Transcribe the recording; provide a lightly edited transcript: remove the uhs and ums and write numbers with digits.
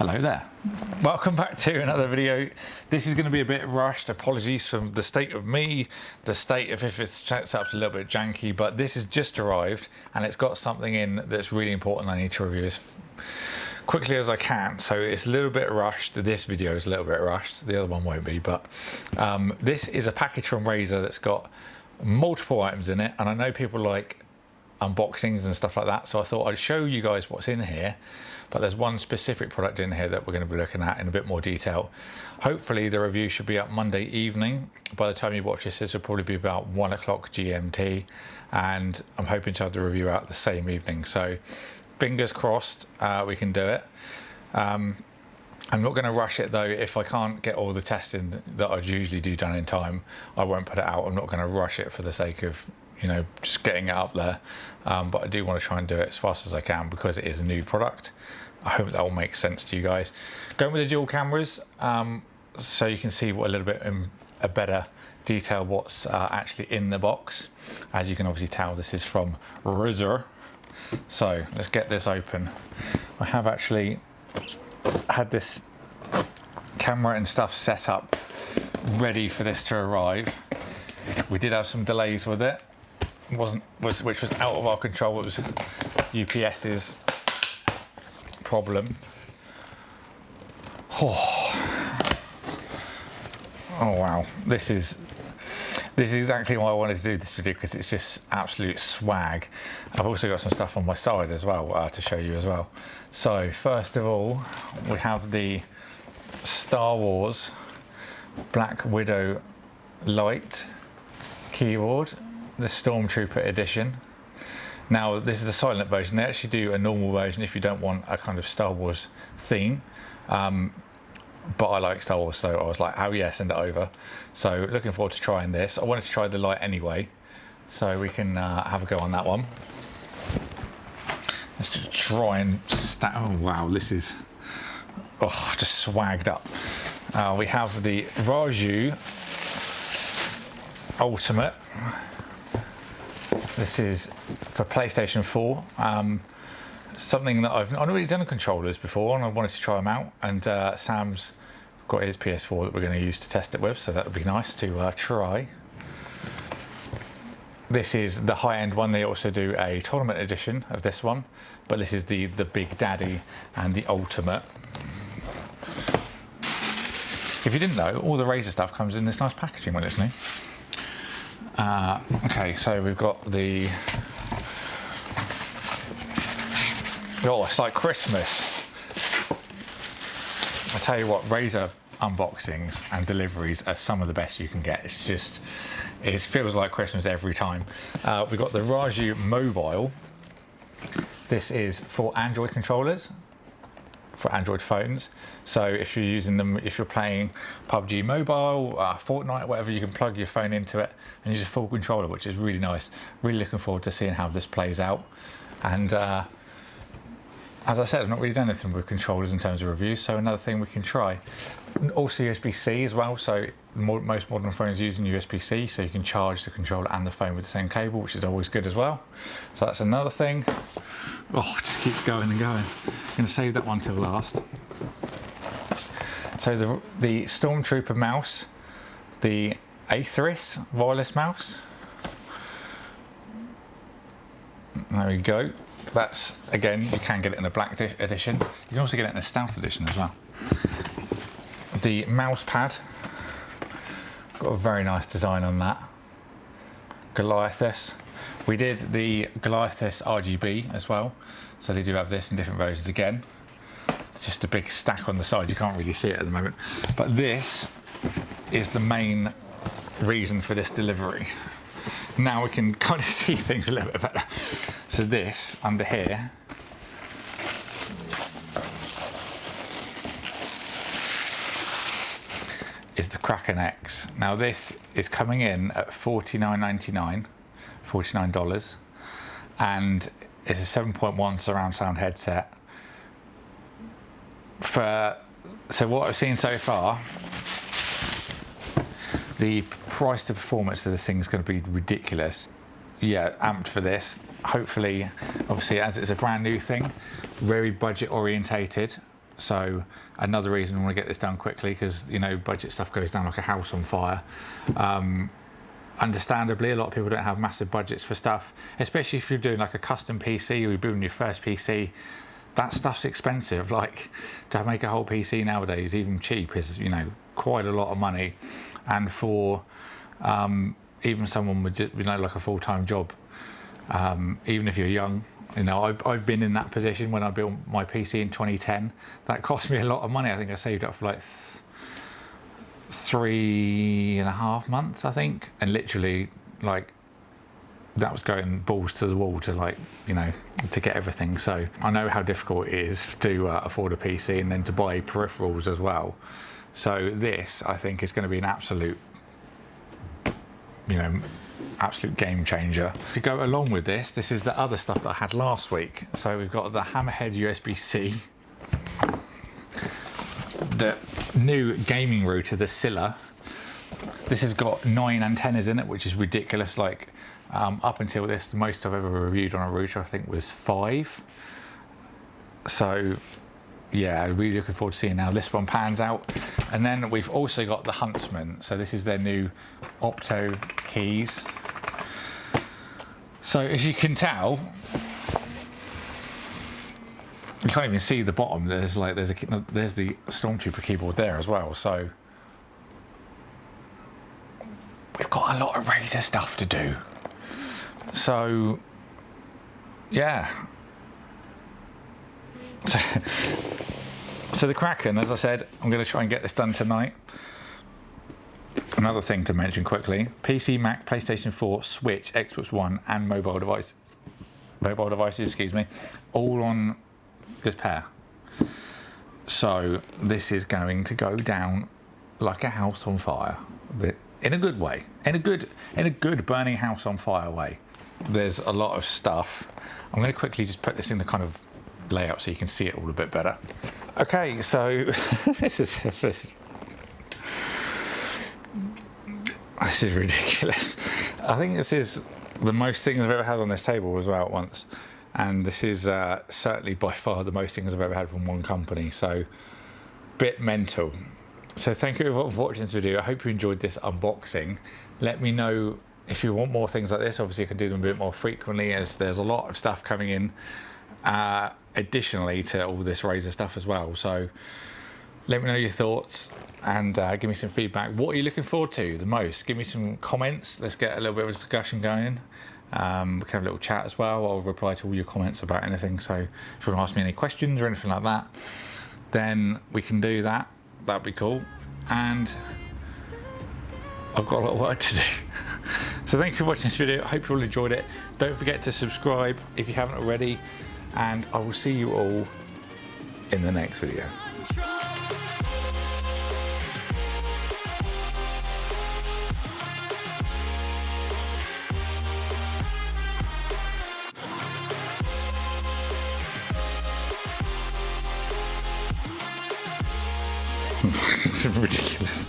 Hello there. Welcome back to another video. This is going to be a bit rushed. Apologies for the state of me, the state of if it's set up's a little bit janky, but this has just arrived and it's got something in that's really important I need to review as quickly as I can. So it's a little bit rushed. This video is a little bit rushed. The other one won't be, but this is a package from Razer that's got multiple items in it, and I know people like unboxings and stuff like that, so I thought I'd show you guys what's in here. But there's one specific product in here that we're going to be looking at in a bit more detail. Hopefully the review should be up Monday evening. By the time you watch this will probably be about 1 o'clock GMT, and I'm hoping to have the review out the same evening. So fingers crossed we can do it. I'm not going to rush it though. If I can't get all the testing that I'd usually do done in time, I won't put it out. I'm not going to rush it for the sake of, you know, just getting it up there. But I do want to try and do it as fast as I can because it is a new product. I hope that will make sense to you guys. Going with the dual cameras, so you can see what a little bit in a better detail what's actually in the box. As you can obviously tell, this is from Razer. So let's get this open. I have actually had this camera and stuff set up ready for this to arrive. We did have some delays with it. Which was out of our control. It was UPS's problem. Oh wow, this is exactly why I wanted to do this video, because it's just absolute swag. I've also got some stuff on my side as well to show you as well. So first of all, we have the Star Wars Black Widow Light keyboard, the Stormtrooper edition. Now this is a silent version. They actually do a normal version if you don't want a kind of Star Wars theme, but I like Star Wars, so I was like, oh yeah, send it over. So looking forward to trying this. I wanted to try the light anyway, so we can have a go on that one. Let's just try and oh wow, this is just swagged up. We have the Razer Ultimate. This is for PlayStation 4. Something that I've not really done controllers before, and I wanted to try them out. And Sam's got his PS4 that we're going to use to test it with, so that would be nice to try. This is the high-end one. They also do a tournament edition of this one, but this is the Big Daddy and the Ultimate. If you didn't know, all the Razer stuff comes in this nice packaging when it's new. Okay, so we've got the, it's like Christmas. I tell you what, Razer unboxings and deliveries are some of the best you can get. It's just, it feels like Christmas every time. We've got the Razer Mobile. This is for Android controllers, for Android phones. So if you're using them, if you're playing PUBG Mobile, Fortnite, whatever, you can plug your phone into it and use a full controller, which is really nice. Really looking forward to seeing how this plays out. And as I said, I've not really done anything with controllers in terms of reviews, so another thing we can try. Also USB-C as well, so most modern phones are using USB-C, so you can charge the controller and the phone with the same cable, which is always good as well. So that's another thing. Oh, it just keeps going and going. I'm going to save that one till last. So the Stormtrooper mouse, the Atheris wireless mouse. There we go. That's, again, you can get it in a black edition. You can also get it in a stealth edition as well. The mouse pad, got a very nice design on that. Goliathus. We did the Goliathus RGB as well, so they do have this in different versions again. It's just a big stack on the side, you can't really see it at the moment. But this is the main reason for this delivery. Now we can kind of see things a little bit better. So this, under here, is the Kraken X. Now this is coming in at $49.99, $49, and it's a 7.1 surround sound headset. So what I've seen so far, the price to performance of this thing is going to be ridiculous. Yeah, amped for this. Hopefully, obviously, as it's a brand new thing, very budget orientated. So another reason I want to get this done quickly, because you know, budget stuff goes down like a house on fire. Understandably, a lot of people don't have massive budgets for stuff, especially if you're doing like a custom PC or you're building your first PC. That stuff's expensive. Like, to make a whole PC nowadays, even cheap, is, you know, quite a lot of money. And for even someone with, you know, like a full-time job, even if you're young, you know, I've been in that position when I built my PC in 2010. That cost me a lot of money. I think I saved up for like 3.5 months, I think, and literally like that was going balls to the wall to, like, you know, to get everything. So I know how difficult it is to afford a PC and then to buy peripherals as well. So this, I think, is going to be an absolute, you know, absolute game changer. To go along with this, this is the other stuff that I had last week. So we've got the Hammerhead USB-C, the new gaming router, the Scylla. This has got 9 antennas in it, which is ridiculous. Like, up until this, the most I've ever reviewed on a router, I think, was 5. So yeah, really looking forward to seeing how this one pans out. And then we've also got the Huntsman. So this is their new Opto keys. So as you can tell, you can't even see the bottom. There's the Stormtrooper keyboard there as well. So we've got a lot of Razer stuff to do. So yeah. So the Kraken, as I said, I'm going to try and get this done tonight. Another thing to mention quickly: PC, Mac, PlayStation 4, Switch, Xbox One, and mobile devices, excuse me, all on this pair. So this is going to go down like a house on fire, but in a good way, in a good burning house on fire way. There's a lot of stuff. I'm going to quickly just put this in the kind of layout so you can see it all a bit better. Okay, so this is ridiculous. I think this is the most things I've ever had on this table as well at once, and this is certainly by far the most things I've ever had from one company. So bit mental. So thank you everyone for watching this video. I hope you enjoyed this unboxing. Let me know if you want more things like this. Obviously I can do them a bit more frequently, as there's a lot of stuff coming in additionally to all this Razer stuff as well. So let me know your thoughts and give me some feedback. What are you looking forward to the most? Give me some comments. Let's get a little bit of a discussion going. We can have a little chat as well. I'll reply to all your comments about anything. So if you want to ask me any questions or anything like that, then we can do that. That'd be cool. And I've got a lot of work to do. So thank you for watching this video. I hope you all enjoyed it. Don't forget to subscribe if you haven't already, and I will see you all in the next video. This is ridiculous.